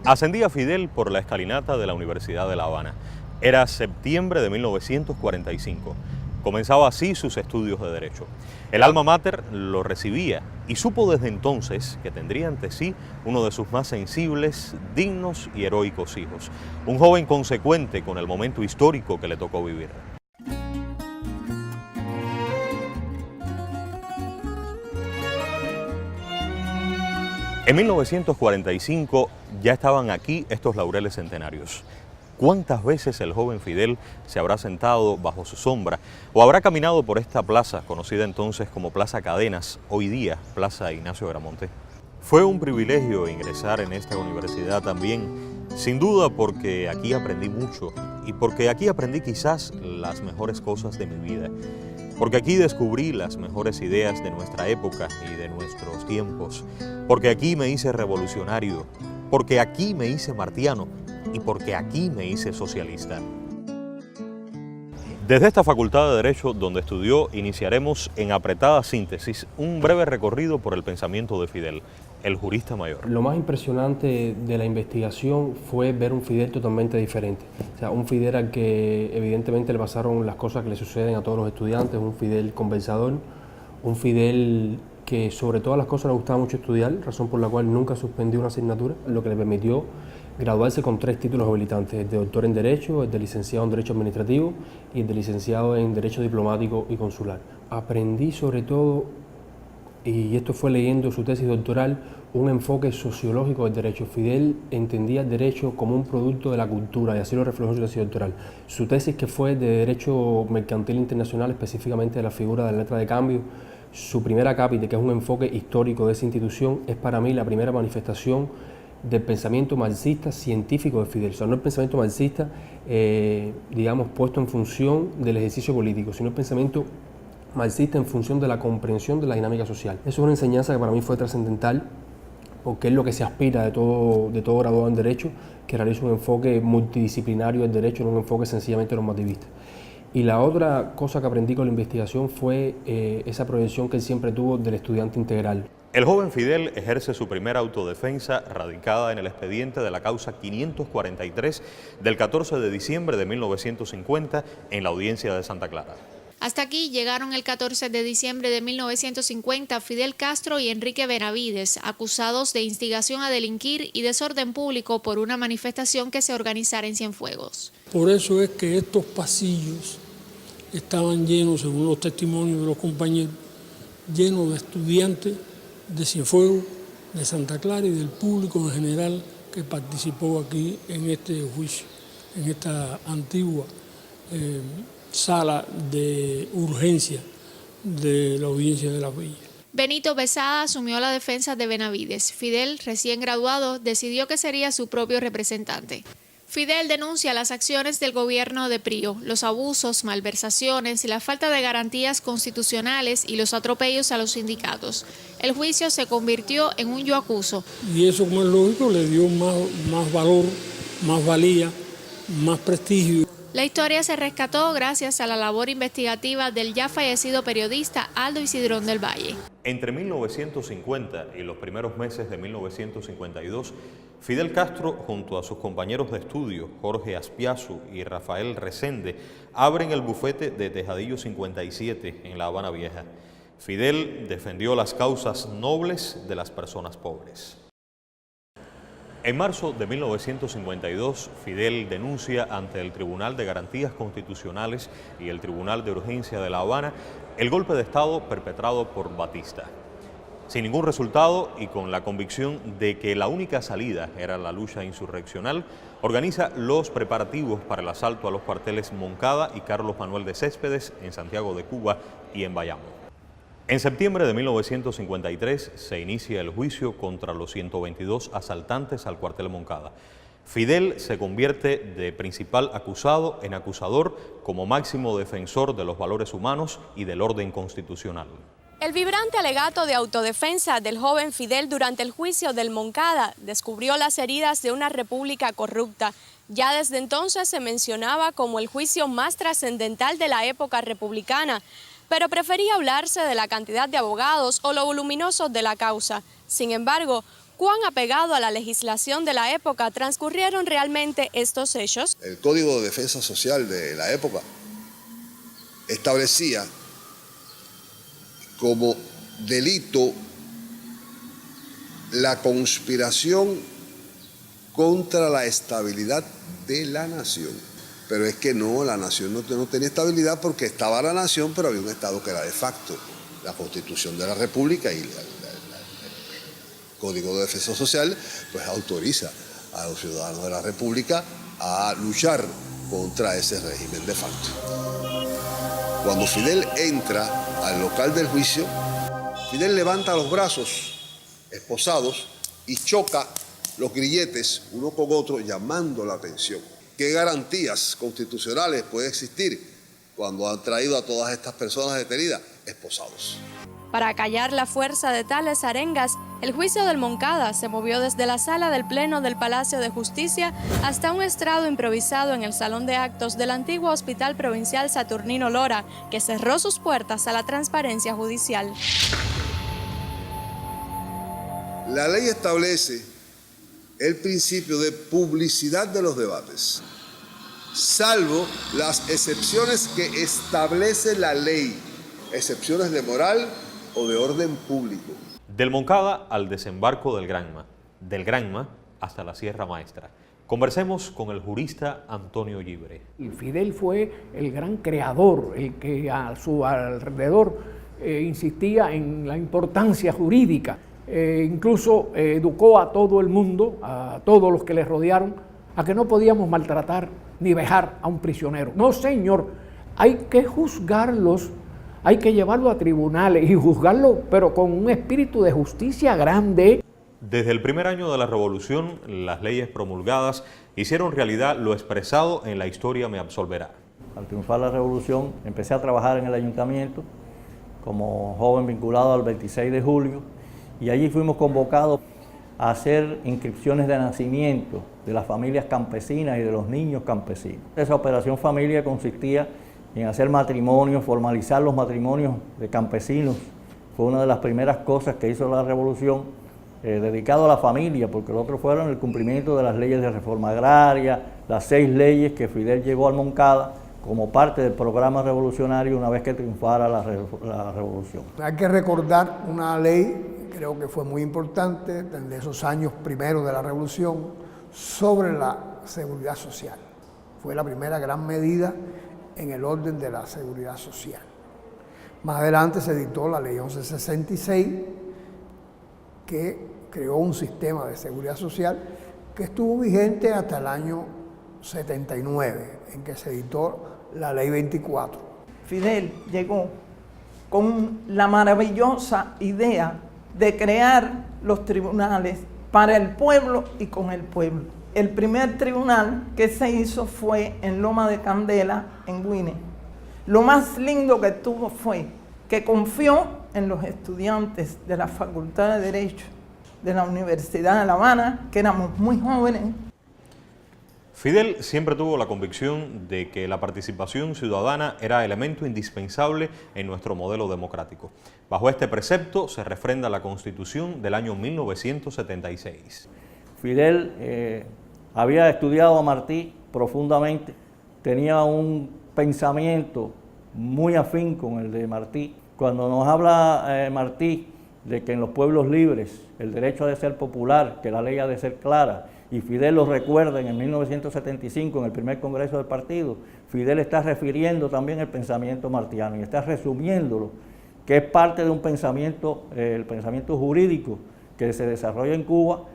Ascendía Fidel por la escalinata de la Universidad de La Habana. Era septiembre de 1945. Comenzaba así sus estudios de Derecho. El alma mater lo recibía y supo desde entonces que tendría ante sí uno de sus más sensibles, dignos y heroicos hijos. Un joven consecuente con el momento histórico que le tocó vivir. En 1945 ya estaban aquí estos laureles centenarios. ¿Cuántas veces el joven Fidel se habrá sentado bajo su sombra o habrá caminado por esta plaza, conocida entonces como Plaza Cadenas, hoy día Plaza Ignacio Gramonte? Fue un privilegio ingresar en esta universidad también, sin duda porque aquí aprendí mucho y porque aquí aprendí quizás las mejores cosas de mi vida. Porque aquí descubrí las mejores ideas de nuestra época y de nuestros tiempos. Porque aquí me hice revolucionario. Porque aquí me hice martiano. Y porque aquí me hice socialista. Desde esta Facultad de Derecho, donde estudió, iniciaremos en apretada síntesis un breve recorrido por el pensamiento de Fidel, el jurista mayor. Lo más impresionante de la investigación fue ver un Fidel totalmente diferente. O sea, un Fidel al que evidentemente le pasaron las cosas que le suceden a todos los estudiantes, un Fidel conversador, un Fidel que sobre todas las cosas le gustaba mucho estudiar, razón por la cual nunca suspendió una asignatura, lo que le permitió graduarse con 3 títulos habilitantes, el de doctor en Derecho, el de licenciado en Derecho Administrativo y el de licenciado en Derecho Diplomático y Consular. Aprendí sobre todo, y esto fue leyendo su tesis doctoral, un enfoque sociológico del derecho. Fidel entendía el derecho como un producto de la cultura y así lo reflejó en su tesis doctoral. Su tesis, que fue de Derecho Mercantil Internacional, específicamente de la figura de la letra de cambio, su primera cápita, que es un enfoque histórico de esa institución, es para mí la primera manifestación del pensamiento marxista científico de Fidel. O sea, no el pensamiento marxista, digamos, puesto en función del ejercicio político, sino el pensamiento marxista en función de la comprensión de la dinámica social. Eso es una enseñanza que para mí fue trascendental, porque es lo que se aspira de todo graduado en Derecho, que realiza un enfoque multidisciplinario del derecho, no un enfoque sencillamente normativista. Y la otra cosa que aprendí con la investigación fue esa proyección que él siempre tuvo del estudiante integral. El joven Fidel ejerce su primera autodefensa radicada en el expediente de la causa 543 del 14 de diciembre de 1950 en la audiencia de Santa Clara. Hasta aquí llegaron el 14 de diciembre de 1950 Fidel Castro y Enrique Benavides, acusados de instigación a delinquir y desorden público por una manifestación que se organizara en Cienfuegos. Por eso es que estos pasillos estaban llenos, según los testimonios de los compañeros, llenos de estudiantes de Cienfuegos, de Santa Clara y del público en general que participó aquí en este juicio, en esta antigua sala de urgencia de la audiencia de la Villa. Benito Besada asumió la defensa de Benavides. Fidel, recién graduado, decidió que sería su propio representante. Fidel denuncia las acciones del gobierno de Prío, los abusos, malversaciones, la falta de garantías constitucionales y los atropellos a los sindicatos. El juicio se convirtió en un yo acuso. Y eso, como es lógico, le dio más valor, más valía, más prestigio. La historia se rescató gracias a la labor investigativa del ya fallecido periodista Aldo Isidrón del Valle. Entre 1950 y los primeros meses de 1952, Fidel Castro, junto a sus compañeros de estudio, Jorge Aspiazu y Rafael Resende, abren el bufete de Tejadillo 57 en La Habana Vieja. Fidel defendió las causas nobles de las personas pobres. En marzo de 1952, Fidel denuncia ante el Tribunal de Garantías Constitucionales y el Tribunal de Urgencia de La Habana el golpe de Estado perpetrado por Batista. Sin ningún resultado y con la convicción de que la única salida era la lucha insurreccional, organiza los preparativos para el asalto a los cuarteles Moncada y Carlos Manuel de Céspedes en Santiago de Cuba y en Bayamo. En septiembre de 1953 se inicia el juicio contra los 122 asaltantes al cuartel Moncada. Fidel se convierte de principal acusado en acusador como máximo defensor de los valores humanos y del orden constitucional. El vibrante alegato de autodefensa del joven Fidel durante el juicio del Moncada descubrió las heridas de una república corrupta. Ya desde entonces se mencionaba como el juicio más trascendental de la época republicana, pero prefería hablarse de la cantidad de abogados o lo voluminoso de la causa. Sin embargo, ¿cuán apegado a la legislación de la época transcurrieron realmente estos hechos? El Código de Defensa Social de la época establecía como delito la conspiración contra la estabilidad de la nación. Pero es que no, la nación no tenía estabilidad porque estaba la nación, pero había un Estado que era de facto, la Constitución de la República, y el Código de Defensa Social pues autoriza a los ciudadanos de la República a luchar contra ese régimen de facto. Cuando Fidel entra al local del juicio, Fidel levanta los brazos esposados y choca los grilletes uno con otro, llamando la atención. ¿Qué garantías constitucionales puede existir cuando han traído a todas estas personas detenidas esposados? Para callar la fuerza de tales arengas, el juicio del Moncada se movió desde la sala del Pleno del Palacio de Justicia hasta un estrado improvisado en el Salón de Actos del antiguo Hospital Provincial Saturnino Lora, que cerró sus puertas a la transparencia judicial. La ley establece el principio de publicidad de los debates, salvo las excepciones que establece la ley, excepciones de moral o de orden público. Del Moncada al desembarco del Granma hasta la Sierra Maestra. Conversemos con el jurista Antonio Gibre. Fidel fue el gran creador, el que a su alrededor insistía en la importancia jurídica. Incluso educó a todo el mundo, a todos los que le rodearon, a que no podíamos maltratar ni vejar a un prisionero. No, señor, hay que juzgarlos, hay que llevarlo a tribunales y juzgarlo, pero con un espíritu de justicia grande. Desde el primer año de la Revolución, las leyes promulgadas hicieron realidad lo expresado en La historia me absolverá. Al triunfar la Revolución, empecé a trabajar en el ayuntamiento como joven vinculado al 26 de julio, y allí fuimos convocados a hacer inscripciones de nacimiento de las familias campesinas y de los niños campesinos. Esa operación familia consistía en hacer matrimonios, formalizar los matrimonios de campesinos. Fue una de las primeras cosas que hizo la Revolución, dedicado a la familia, porque lo otro fueron el cumplimiento de las leyes de reforma agraria, las 6 leyes que Fidel llevó al Moncada como parte del programa revolucionario una vez que triunfara la Revolución. Hay que recordar una ley, creo que fue muy importante, desde esos años primeros de la Revolución, sobre la seguridad social. Fue la primera gran medida en el orden de la seguridad social. Más adelante se dictó la ley 1166, que creó un sistema de seguridad social que estuvo vigente hasta el año 79, en que se dictó la ley 24. Fidel llegó con la maravillosa idea de crear los tribunales para el pueblo y con el pueblo. El primer tribunal que se hizo fue en Loma de Candela, en Guine. Lo más lindo que tuvo fue que confió en los estudiantes de la Facultad de Derecho de la Universidad de La Habana, que éramos muy jóvenes. Fidel siempre tuvo la convicción de que la participación ciudadana era elemento indispensable en nuestro modelo democrático. Bajo este precepto se refrenda la Constitución del año 1976. Fidel había estudiado a Martí profundamente, tenía un pensamiento muy afín con el de Martí. Cuando nos habla Martí de que en los pueblos libres el derecho ha de ser popular, que la ley ha de ser clara, y Fidel lo recuerda en 1975 en el primer congreso del partido, Fidel está refiriendo también el pensamiento martiano y está resumiéndolo, que es parte de un pensamiento, el pensamiento jurídico que se desarrolla en Cuba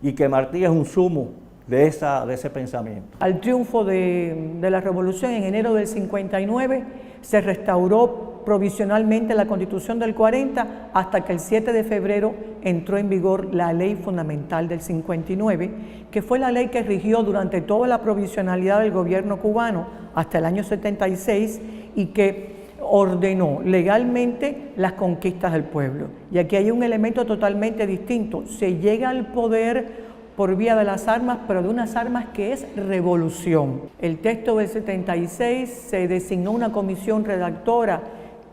y que Martí es un sumo de ese pensamiento. Al triunfo de la Revolución en enero del 59 se restauró provisionalmente la Constitución del 40 hasta que el 7 de febrero entró en vigor la Ley Fundamental del 59, que fue la ley que rigió durante toda la provisionalidad del gobierno cubano hasta el año 76 y que ordenó legalmente las conquistas del pueblo. Y aquí hay un elemento totalmente distinto. Se llega al poder por vía de las armas, pero de unas armas que es revolución. El texto del 76 se designó una comisión redactora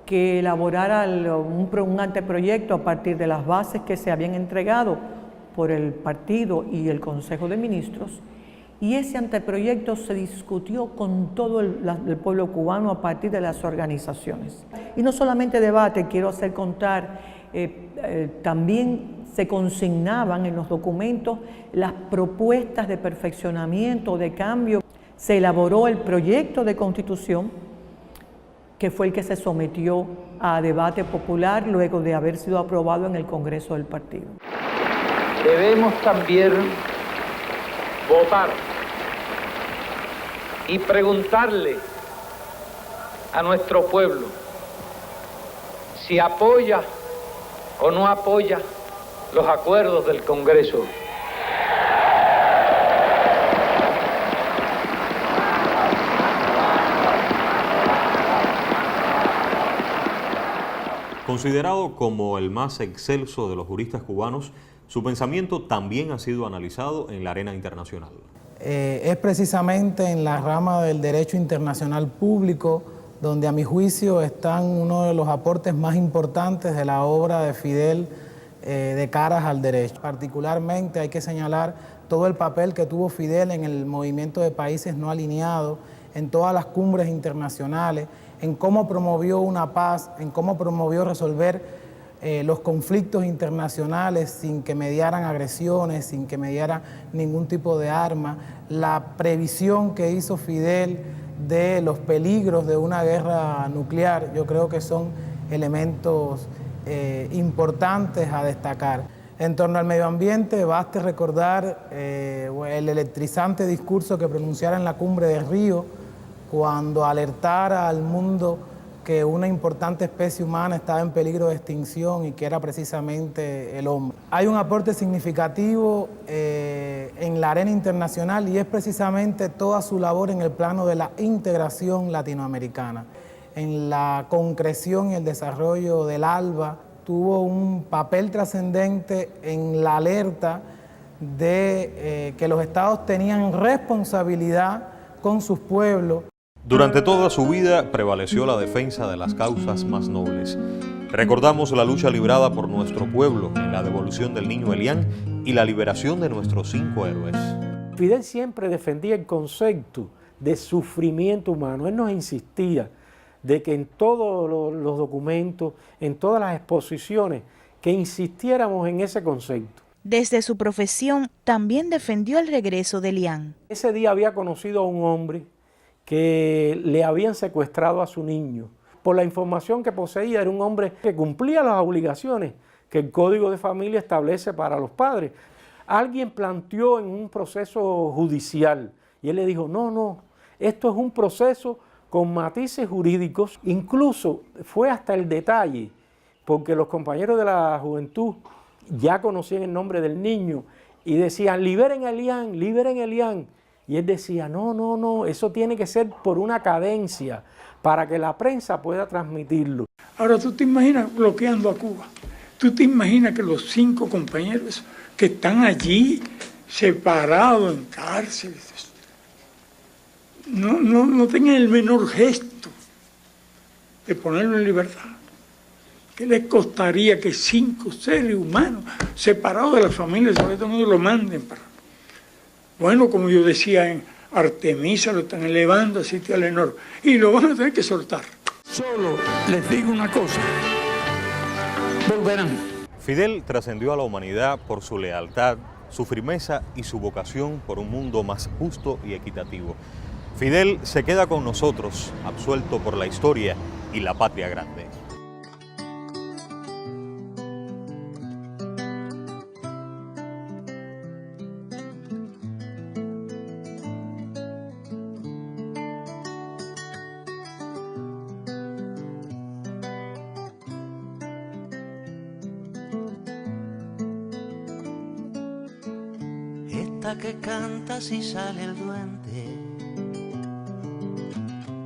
que elaborara un anteproyecto a partir de las bases que se habían entregado por el partido y el Consejo de Ministros, y ese anteproyecto se discutió con todo el pueblo cubano a partir de las organizaciones. Y no solamente debate, quiero hacer contar, también se consignaban en los documentos las propuestas de perfeccionamiento, de cambio. Se elaboró el proyecto de constitución, que fue el que se sometió a debate popular luego de haber sido aprobado en el Congreso del partido. Debemos también votar y preguntarle a nuestro pueblo si apoya o no apoya los acuerdos del Congreso. Considerado como el más excelso de los juristas cubanos, su pensamiento también ha sido analizado en la arena internacional. Es precisamente en la rama del derecho internacional público donde a mi juicio están uno de los aportes más importantes de la obra de Fidel de caras al derecho. Particularmente hay que señalar todo el papel que tuvo Fidel en el movimiento de países no alineados, en todas las cumbres internacionales, en cómo promovió una paz, en cómo promovió resolver los conflictos internacionales sin que mediaran agresiones, sin que mediara ningún tipo de arma, la previsión que hizo Fidel de los peligros de una guerra nuclear, yo creo que son elementos importantes a destacar. En torno al medio ambiente, baste recordar el electrizante discurso que pronunciara en la cumbre de Río, cuando alertara al mundo que una importante especie humana estaba en peligro de extinción y que era precisamente el hombre. Hay un aporte significativo en la arena internacional y es precisamente toda su labor en el plano de la integración latinoamericana. En la concreción y el desarrollo del ALBA tuvo un papel trascendente en la alerta de que los estados tenían responsabilidad con sus pueblos. Durante toda su vida prevaleció la defensa de las causas más nobles. Recordamos la lucha librada por nuestro pueblo en la devolución del niño Elián y la liberación de nuestros 5 héroes. Fidel siempre defendía el concepto de sufrimiento humano. Él nos insistía de que en todos los documentos, en todas las exposiciones, que insistiéramos en ese concepto. Desde su profesión también defendió el regreso de Elián. Ese día había conocido a un hombre que le habían secuestrado a su niño. Por la información que poseía, era un hombre que cumplía las obligaciones que el Código de Familia establece para los padres. Alguien planteó en un proceso judicial y él le dijo, no, esto es un proceso con matices jurídicos. Incluso fue hasta el detalle, porque los compañeros de la juventud ya conocían el nombre del niño y decían, liberen a Elián, liberen a Elián. Y él decía, no, eso tiene que ser por una cadencia, para que la prensa pueda transmitirlo. Ahora tú te imaginas bloqueando a Cuba, tú te imaginas que los 5 compañeros que están allí, separados en cárceles, no tengan el menor gesto de ponerlo en libertad. ¿Qué les costaría que 5 seres humanos separados de las familias, sobre todo, lo manden para... Bueno, como yo decía, en Artemisa lo están elevando a sitio Leonor y lo van a tener que soltar. Solo les digo una cosa, volverán. Fidel trascendió a la humanidad por su lealtad, su firmeza y su vocación por un mundo más justo y equitativo. Fidel se queda con nosotros, absuelto por la historia y la patria grande. Que canta si sale el duende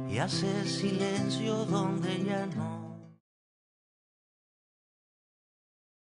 y hace silencio donde ya no